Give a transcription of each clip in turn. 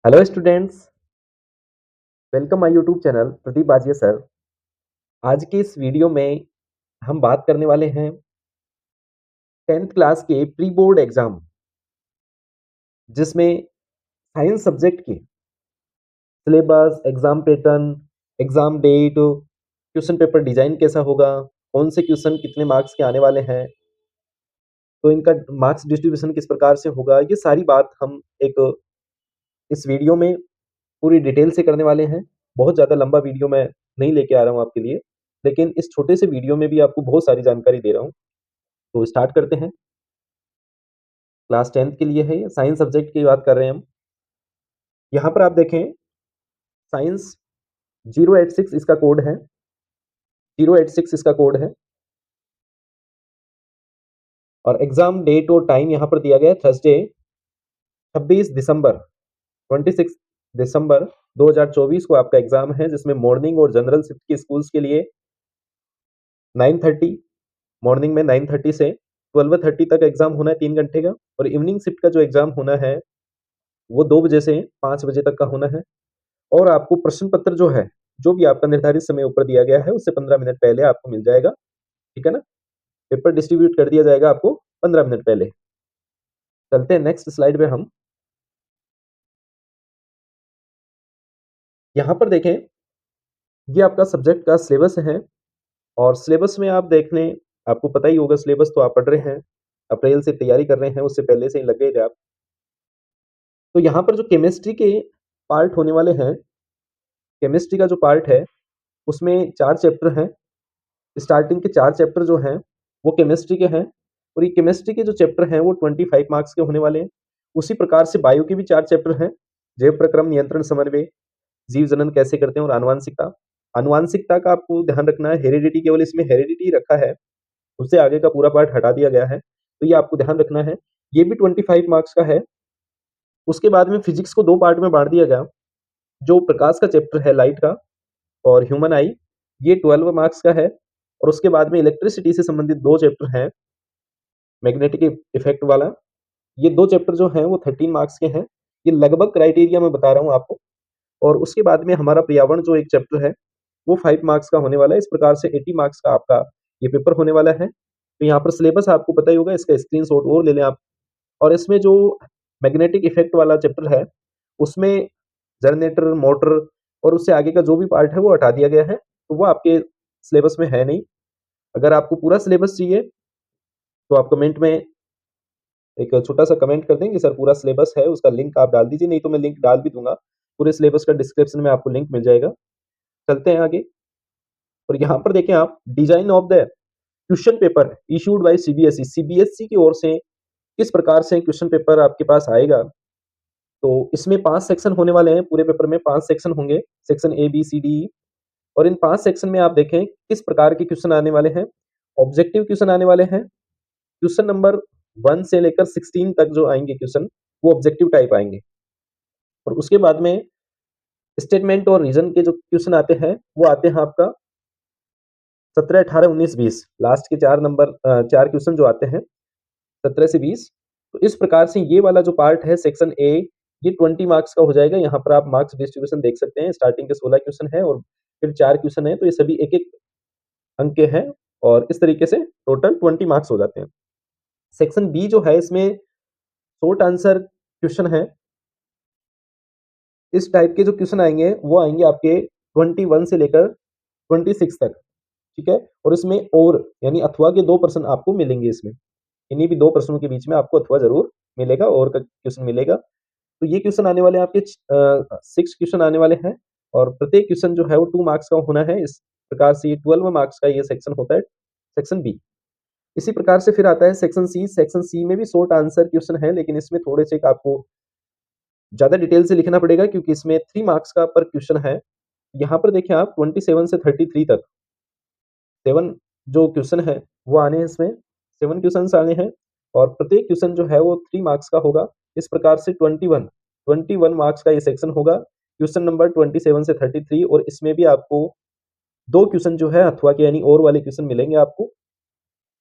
Hello students, welcome my YouTube channel Pradeep Bajiya sir. आज के इस वीडियो में हम बात करने वाले हैं 10th क्लास के प्री बोर्ड एग्जाम, जिसमें साइंस सब्जेक्ट के syllabus, exam pattern, exam date, question paper design कैसा होगा, कौन से क्वेश्चन कितने मार्क्स के आने वाले हैं, तो इनका मार्क्स डिस्ट्रीब्यूशन किस प्रकार से होगा, ये सारी बात हम एक इस वीडियो में पूरी डिटेल से करने वाले हैं। बहुत ज़्यादा लंबा वीडियो मैं नहीं लेके आ रहा हूँ आपके लिए, लेकिन इस छोटे से वीडियो में भी आपको बहुत सारी जानकारी दे रहा हूँ। तो स्टार्ट करते हैं। क्लास 10th के लिए है, साइंस सब्जेक्ट की बात कर रहे हैं हम। यहाँ पर आप देखें, साइंस 086 इसका कोड है, 086 इसका कोड है। और एग्जाम डेट और टाइम यहाँ पर दिया गया है, थर्सडे 26 दिसंबर 26 दिसंबर 2024 को आपका एग्जाम है, जिसमें मॉर्निंग और जनरल शिफ्ट की स्कूल्स के लिए 9:30 मॉर्निंग में 9:30 से 12:30 तक एग्जाम होना है, 3 घंटे का। और इवनिंग शिफ्ट का जो एग्जाम होना है वो 2 बजे से 5 बजे तक का होना है। और आपको प्रश्न पत्र जो है, जो भी आपका निर्धारित समय ऊपर दिया गया है, उससे 15 मिनट पहले आपको मिल जाएगा। ठीक है ना? पेपर डिस्ट्रीब्यूट कर दिया जाएगा आपको 15 मिनट पहले। चलते हैं नेक्स्ट स्लाइड पे हम। यहाँ पर देखें, ये आपका सब्जेक्ट का सिलेबस है। और सिलेबस में आप देख लें, आपको पता ही होगा, सिलेबस तो आप पढ़ रहे हैं, अप्रैल से तैयारी कर रहे हैं, उससे पहले से ही लग गए थे आप। तो यहाँ पर जो केमिस्ट्री के पार्ट होने वाले हैं, केमिस्ट्री का जो पार्ट है उसमें 4 चैप्टर हैं। स्टार्टिंग के 4 चैप्टर जो हैं वो केमिस्ट्री के हैं। और ये केमिस्ट्री के जो चैप्टर हैं वो 25 मार्क्स के होने वाले हैं। उसी प्रकार से बायो के भी 4 चैप्टर हैं, जैव प्रक्रम, नियंत्रण, समन्वय, जीव जनन कैसे करते हैं, और आनुवांशिकता। आनुवांशिकता का आपको ध्यान रखना है, हेरिडिटी केवल इसमें हेरिडिटी रखा है, उससे आगे का पूरा पार्ट हटा दिया गया है, तो ये आपको ध्यान रखना है। ये भी 25 मार्क्स का है। उसके बाद में फिजिक्स को 2 पार्ट में बांट दिया गया। जो प्रकाश का चैप्टर है, लाइट का, और ह्यूमन आई, ये 12 मार्क्स का है। और उसके बाद में इलेक्ट्रिसिटी से संबंधित 2 चैप्टर हैं, मैग्नेटिक इफेक्ट वाला, ये 2 चैप्टर जो हैं वो 13 मार्क्स के हैं। ये लगभग क्राइटेरिया मैं बता रहा हूँ आपको। और उसके बाद में हमारा पर्यावरण जो एक चैप्टर है वो 5 मार्क्स का होने वाला है। इस प्रकार से 80 मार्क्स का आपका ये पेपर होने वाला है। तो यहाँ पर सिलेबस आपको पता ही होगा, इसका स्क्रीनशॉट और ले लें आप। और इसमें जो मैग्नेटिक इफेक्ट वाला चैप्टर है उसमें जनरेटर, मोटर और उससे आगे का जो भी पार्ट है वो हटा दिया गया है, तो वो आपके सिलेबस में है नहीं। अगर आपको पूरा सिलेबस चाहिए तो आप कमेंट में एक छोटा-सा कमेंट कर दें कि सर पूरा सिलेबस है, उसका लिंक आप डाल दीजिए, नहीं तो मैं लिंक डाल भी दूँगा। पूरे सिलेबस का डिस्क्रिप्शन में आपको लिंक मिल जाएगा। चलते हैं आगे। और यहाँ पर देखें आप, design of the question paper issued by CBSE. CBSE की ओर से किस प्रकार से क्वेश्चन पेपर आपके पास आएगा। तो इसमें 5 सेक्शन होने वाले हैं, पूरे पेपर में 5 सेक्शन होंगे, section A, B, C, D, E. और इन 5 सेक्शन में आप देखें किस प्रकार के क्वेश्चन आने वाले हैं। ऑब्जेक्टिव क्वेश्चन आने वाले हैं। क्वेश्चन नंबर 1 से लेकर 16 तक जो आएँगे क्वेश्चन, वो ऑब्जेक्टिव टाइप आएँगे। और उसके बाद में स्टेटमेंट और रीज़न के जो क्वेश्चन आते हैं, वो आते हैं आपका 17, 18, 19, 20, लास्ट के 4 नंबर 4 क्वेश्चन जो आते हैं 17 से 20। तो इस प्रकार से ये वाला जो पार्ट है सेक्शन ए, ये 20 मार्क्स का हो जाएगा। यहाँ पर आप मार्क्स डिस्ट्रीब्यूशन देख सकते हैं। स्टार्टिंग के 16 क्वेश्चन है और फिर 4 क्वेश्चन है, तो ये सभी एक-एक अंक के हैं। और इस तरीके से टोटल 20 मार्क्स हो जाते हैं। सेक्शन बी जो है, इसमें शॉर्ट आंसर क्वेश्चन है। इस टाइप के जो क्वेश्चन आएँगे वो आएँगे आपके 21 से लेकर 26 तक, ठीक है? और इसमें और यानी अथवा के 2 प्रश्न आपको मिलेंगे इसमें। इन्हीं भी 2 प्रश्नों के बीच में आपको अथवा ज़रूर मिलेगा, और का क्वेश्चन मिलेगा। तो ये क्वेश्चन आने वाले हैं आपके 6 क्वेश्चन आने वाले हैं। और प्रत्येक क्वेश्चन जो है वो 2 मार्क्स का होना है। इस प्रकार से ये 12 मार्क्स का ये सेक्शन होता है, सेक्शन बी। इसी प्रकार से फिर आता है सेक्शन सी। सेक्शन सी में भी शॉर्ट आंसर क्वेश्चन है, लेकिन इसमें थोड़े से आपको ज़्यादा डिटेल से लिखना पड़ेगा, क्योंकि इसमें 3 मार्क्स का पर क्वेश्चन है। यहाँ पर देखिए आप 27 से 33 तक 7 जो क्वेश्चन है वो आने हैं इसमें, 7 क्वेश्चन्स आने हैं। और प्रत्येक क्वेश्चन जो है वो 3 मार्क्स का होगा। इस प्रकार से 21 मार्क्स का ये सेक्शन होगा। क्वेश्चन नंबर 27 से 33। और इसमें भी आपको 2 क्वेश्चन जो है अथवा के यानी और वाले क्वेश्चन मिलेंगे आपको।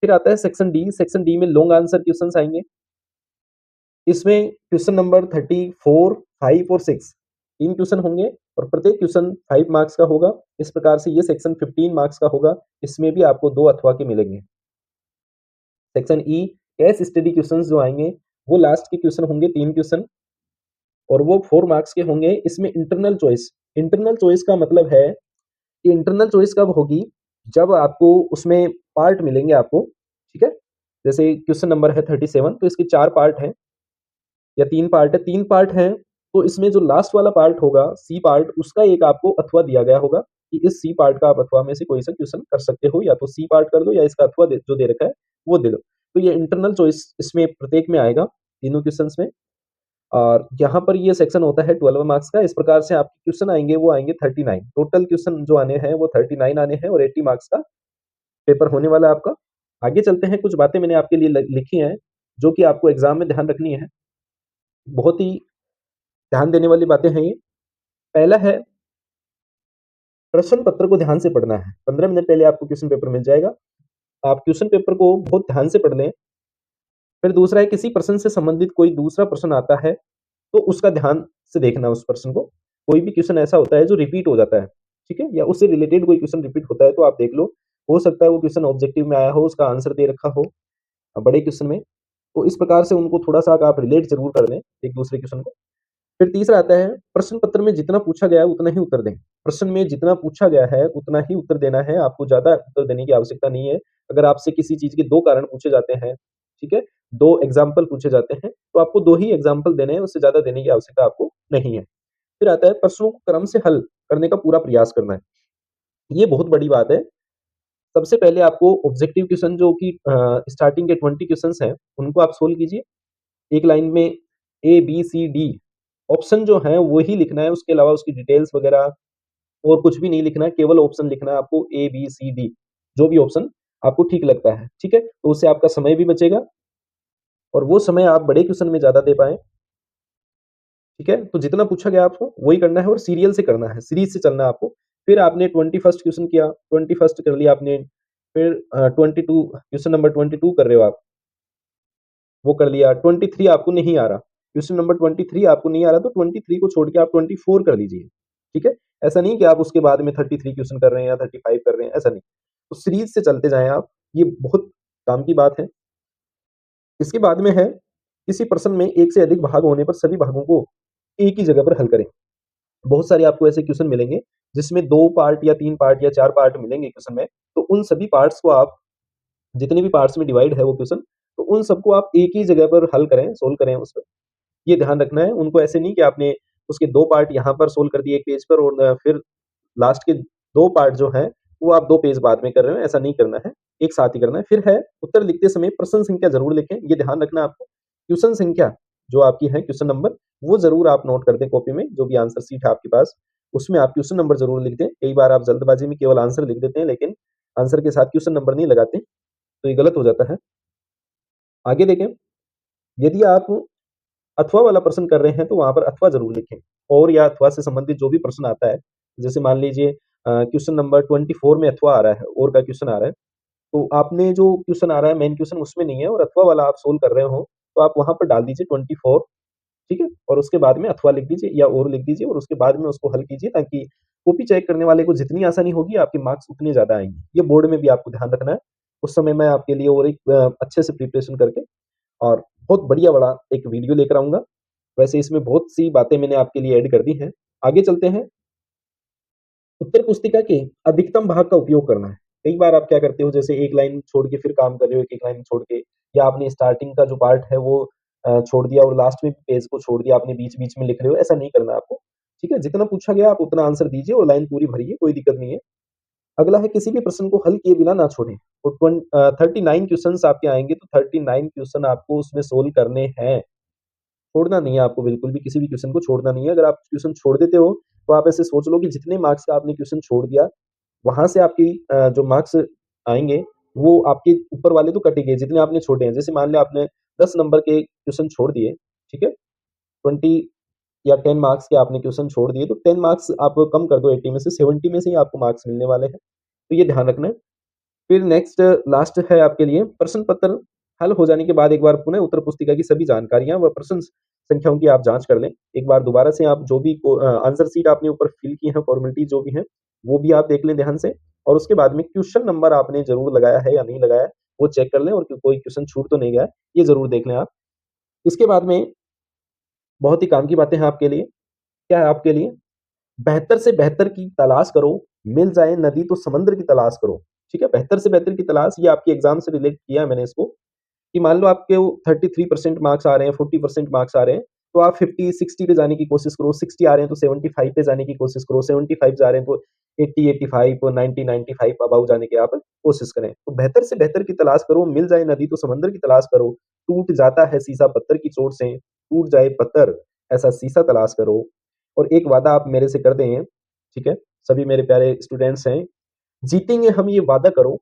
फिर आता है सेक्शन डी। सेक्शन डी में लॉन्ग आंसर क्वेश्चन्स आएँगे। इसमें क्वेश्चन नंबर 34, 5 और 6 3 क्वेश्चन होंगे और प्रत्येक क्वेश्चन 5 मार्क्स का होगा। इस प्रकार से ये सेक्शन 15 मार्क्स का होगा। इसमें भी आपको 2 अथवा के मिलेंगे। Section E case study questions जो आएंगे वो लास्ट के क्वेश्चन होंगे 3 क्वेश्चन और वो 4 मार्क्स के होंगे। इसमें इंटरनल चॉइस का मतलब है कि इंटरनल चॉइस कब होगी, जब आपको उसमें पार्ट मिलेंगे आपको, ठीक है? जैसे क्वेश्चन नंबर है 37 तो इसके 4 पार्ट हैं या 3 पार्ट है, 3 पार्ट हैं, तो इसमें जो लास्ट वाला पार्ट होगा सी पार्ट उसका एक आपको अथवा दिया गया होगा कि इस सी पार्ट का आप अथवा में से कोई सा क्वेश्चन कर सकते हो, या तो सी पार्ट कर दो या इसका अथवा जो दे रखा है वो दे दो। तो ये इंटरनल चॉइस इसमें प्रत्येक में आएगा, तीनों क्वेश्चंस में। और यहाँ पर ये सेक्शन होता है 12 मार्क्स का। इस प्रकार से आपके क्वेश्चन आएंगे वो आएंगे 39। टोटल क्वेश्चन जो आने हैं वो 39 आने हैं और 80 मार्क्स का पेपर होने वाला है आपका। आगे चलते हैं, कुछ बातें मैंने आपके लिए लिखी हैं जो कि आपको एग्जाम में ध्यान रखनी है। बहुत ही ध्यान देने वाली बातें हैं ये। पहला है, प्रश्न पत्र को ध्यान से पढ़ना है। 15 मिनट पहले आपको क्वेश्चन पेपर मिल जाएगा। आप क्वेश्चन पेपर को बहुत ध्यान से पढ़ लें। फिर दूसरा है, किसी प्रश्न से संबंधित कोई दूसरा प्रश्न आता है तो उसका ध्यान से देखना उस प्रश्न को। कोई भी क्वेश्चन ऐसा होता है जो रिपीट हो जाता है, ठीक है? या उससे रिलेटेड कोई क्वेश्चन रिपीट होता है तो आप देख लो। हो सकता है वो क्वेश्चन ऑब्जेक्टिव में आया हो, उसका आंसर दे रखा हो बड़े क्वेश्चन में। तो इस प्रकार से उनको थोड़ा-सा आप रिलेट ज़रूर कर लें एक दूसरे क्वेश्चन को। फिर तीसरा आता है, प्रश्न पत्र में जितना पूछा गया है उतना ही उत्तर दें। प्रश्न में जितना पूछा गया है उतना ही उत्तर देना है, आपको ज़्यादा उत्तर देने की आवश्यकता नहीं है। अगर आपसे किसी चीज़ के 2 कारण पूछे जाते हैं, ठीक है? 2 एग्ज़ाम्पल पूछे जाते हैं, तो आपको 2 ही एग्ज़ाम्पल देने हैं, उससे ज़्यादा देने की आवश्यकता आपको नहीं है। फिर आता है, प्रश्नों को क्रम से हल करने का पूरा प्रयास करना है। ये बहुत बड़ी बात है। सबसे पहले आपको ऑब्जेक्टिव क्वेश्चन जो कि स्टार्टिंग के 20 क्वेश्चन्स हैं, उनको आप सोल्व कीजिए। एक लाइन में ए, बी, सी, डी ऑप्शन जो हैं वही लिखना है, उसके अलावा उसकी डिटेल्स वगैरह और कुछ भी नहीं लिखना है, केवल ऑप्शन लिखना है आपको ए, बी, सी, डी, जो भी ऑप्शन आपको ठीक लगता है, ठीक है? तो उससे आपका समय भी बचेगा और वो समय आप बड़े क्वेश्चन में ज़्यादा दे पाएँ, ठीक है? तो जितना पूछा गया आपको वही करना है और सीरियल से करना है, सीरीज़ से चलना है आपको। फिर आपने 21st क्वेश्चन किया, 21st कर लिया आपने, फिर 22 क्वेश्चन नंबर 22 कर रहे हो आप, वो कर लिया। 23 आपको नहीं आ रहा, क्वेश्चन नंबर 23 आपको नहीं आ रहा तो 23 को छोड़ के आप 24 कर लीजिए, ठीक है? ऐसा नहीं कि आप उसके बाद में 33 क्वेश्चन कर रहे हैं या 35 कर रहे हैं, ऐसा नहीं। तो सीरीज़ से चलते जाएँ आप, ये बहुत काम की बात है। इसके बाद में है, किसी प्रश्न में एक से अधिक भाग होने पर सभी भागों को एक ही जगह पर हल करें। बहुत सारे आपको ऐसे क्वेश्चन मिलेंगे, जिसमें 2 पार्ट या 3 पार्ट या 4 पार्ट मिलेंगे क्वेश्चन में, तो उन सभी पार्ट्स को आप, जितने भी पार्ट्स में डिवाइड है वो क्वेश्चन, तो उन सबको आप एक ही जगह पर हल करें, सोल्व करें उसको। ये ध्यान रखना है। उनको ऐसे नहीं कि आपने उसके 2 पार्ट यहाँ पर सोल्व कर दिए एक पेज पर और फिर लास्ट के 2 पार्ट जो हैं, वो आप 2 पेज बाद में कर रहे हो, ऐसा नहीं करना है, एक साथ ही करना है। फिर है, उत्तर लिखते समय प्रश्न संख्या ज़रूर लिखें, ये ध्यान रखना है आपको। क्वेश्चन संख्या जो आपकी है, क्वेश्चन नंबर, वो ज़रूर आप नोट कर दें कॉपी में, जो भी आंसर शीट है आपके पास, उसमें आप क्वेश्चन नंबर ज़रूर लिख दें। कई बार आप जल्दबाज़ी में केवल आंसर लिख देते हैं, लेकिन आंसर के साथ क्वेश्चन नंबर नहीं लगाते, तो ये गलत हो जाता है। आगे देखें, यदि आप अथवा वाला प्रश्न कर रहे हैं तो वहाँ पर अथवा ज़रूर लिखें और या अथवा से संबंधित जो भी प्रश्न आता है, जैसे मान लीजिए क्वेश्चन नंबर 24 में अथवा आ रहा है, और का क्वेश्चन आ रहा है, तो आपने जो क्वेश्चन आ रहा है मेन क्वेश्चन उसमें नहीं है और अथवा वाला आप सोल्व कर रहे हो, तो आप वहाँ पर डाल दीजिए 24, ठीक है? और उसके बाद में अथवा लिख दीजिए या और लिख दीजिए और उसके बाद में उसको हल कीजिए, ताकि कॉपी चेक करने वाले को जितनी आसानी होगी आपके मार्क्स उतने ज़्यादा आएँगे। ये बोर्ड में भी आपको ध्यान रखना है। उस समय मैं आपके लिए और एक अच्छे से प्रिपरेशन करके और बहुत बढ़िया बड़ा एक वीडियो लेकर आऊँगा। वैसे इसमें बहुत सी बातें मैंने आपके लिए ऐड कर दी हैं। आगे चलते हैं, उत्तर पुस्तिका के अधिकतम भाग का उपयोग करना है। कई बार आप क्या करते हो, जैसे एक लाइन छोड़ के फिर काम कर रहे हो, एक-एक लाइन छोड़ के, या आपने स्टार्टिंग का जो पार्ट है वो छोड़ दिया और लास्ट में पेज को छोड़ दिया, आपने बीच-बीच में लिख रहे हो, ऐसा नहीं करना है आपको। ठीक है? जितना पूछा गया आप उतना आंसर दीजिए और लाइन पूरी भरिए, कोई दिक्कत नहीं है। अगला है, किसी भी प्रश्न को हल किए बिना ना छोड़ें। और 39 क्वेश्चन्स आपके आएँगे तो 39 क्वेश्चन आपको उसमें सोल्व करने हैं। छोड़ना नहीं है आपको, बिल्कुल भी किसी भी क्वेश्चन को छोड़ना नहीं है। अगर आप क्वेश्चन छोड़ देते हो, तो आप ऐसे सोच लो कि जितने मार्क्स का आपने क्वेश्चन छोड़ दिया, वहाँ से आपकी जो मार्क्स आएँगे, वो आपके ऊपर वाले तो कट ही गए, जितने आपने छोड़े हैं। जैसे मान लिया आपने 10 नंबर के क्वेश्चन छोड़ दिए, ठीक है? 20 या 10 मार्क्स के आपने क्वेश्चन छोड़ दिए, तो 10 मार्क्स आप कम कर दो 80 में से, 70 में से ही आपको मार्क्स मिलने वाले हैं। तो ये ध्यान रखना है। फिर नेक्स्ट लास्ट है आपके लिए, प्रश्न पत्र हल हो जाने के बाद एक बार पुनः उत्तर पुस्तिका की सभी जानकारियाँ व प्रश्न संख्याओं की आप जाँच कर लें। एक बार दोबारा से आप जो भी आंसर शीट आपने ऊपर फिल की है, फ़ॉर्मेलिटी जो भी है, वो भी आप देख लें ध्यान से और उसके बाद में क्वेश्चन नंबर आपने ज़रूर लगाया है या नहीं लगाया है, वो चेक कर लें और कोई क्वेश्चन छूट तो नहीं गया है, ये ज़रूर देख लें आप। इसके बाद में बहुत ही काम की बातें हैं आपके लिए। क्या है आपके लिए? बेहतर से बेहतर की तलाश करो, मिल जाए नदी तो समंदर की तलाश करो। ठीक है? बेहतर से बेहतर की तलाश ये आपके एग्ज़ाम से रिलेट किया है मैंने इसको। कि मान लो आपके वो 33% मार्क्स आ रहे हैं, 40% मार्क्स आ रहे हैं, तो आप 50-60 पे जाने की कोशिश करो, 60 आ रहे हैं तो 75 पे जाने की कोशिश करो, 75 जा रहे हैं तो 80-85 90-95 अबव जाने की आप कोशिश करें। तो बेहतर से बेहतर की तलाश करो, मिल जाए नदी तो समंदर की तलाश करो, टूट जाता है शीशा पत्थर की चोट से, टूट जाए पत्थर ऐसा शीशा तलाश करो और एक वादा आप मेरे से कर दें, ठीक है? सभी मेरे प्यारे स्टूडेंट्स हैं जीतेंगे हम ये वादा करो,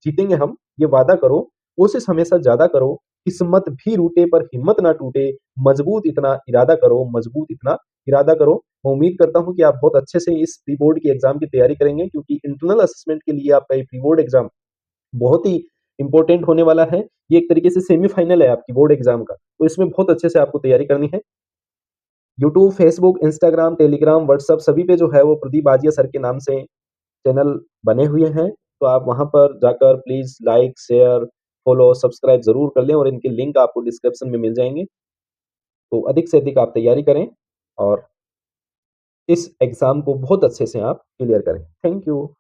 जीतेंगे हम ये वादा करो, कोशिश हमेशा ज़्यादा करो, किस्मत भी रूठे पर हिम्मत ना टूटे, मजबूत इतना इरादा करो, मजबूत इतना इरादा करो। मैं उम्मीद करता हूँ कि आप बहुत अच्छे से इस प्री बोर्ड की एग्ज़ाम की तैयारी करेंगे क्योंकि इंटरनल असेसमेंट के लिए आपका ये प्री बोर्ड एग्ज़ाम बहुत ही इम्पोर्टेंट होने वाला है। ये एक तरीके से सेमीफाइनल है आपकी बोर्ड एग्ज़ाम का, तो इसमें बहुत अच्छे से आपको तैयारी करनी है। YouTube, Facebook, Instagram, Telegram, WhatsApp सभी पे जो है वो प्रदीप आजिया सर के नाम से चैनल बने हुए हैं, तो आप वहाँ पर जाकर please like, share, follow, subscribe ज़रूर कर लें और इनके लिंक आपको डिस्क्रिप्शन में मिल जाएँगे। तो अधिक से अधिक आप तैयारी करें और इस एग्ज़ाम को बहुत अच्छे से आप क्लियर करें। Thank you.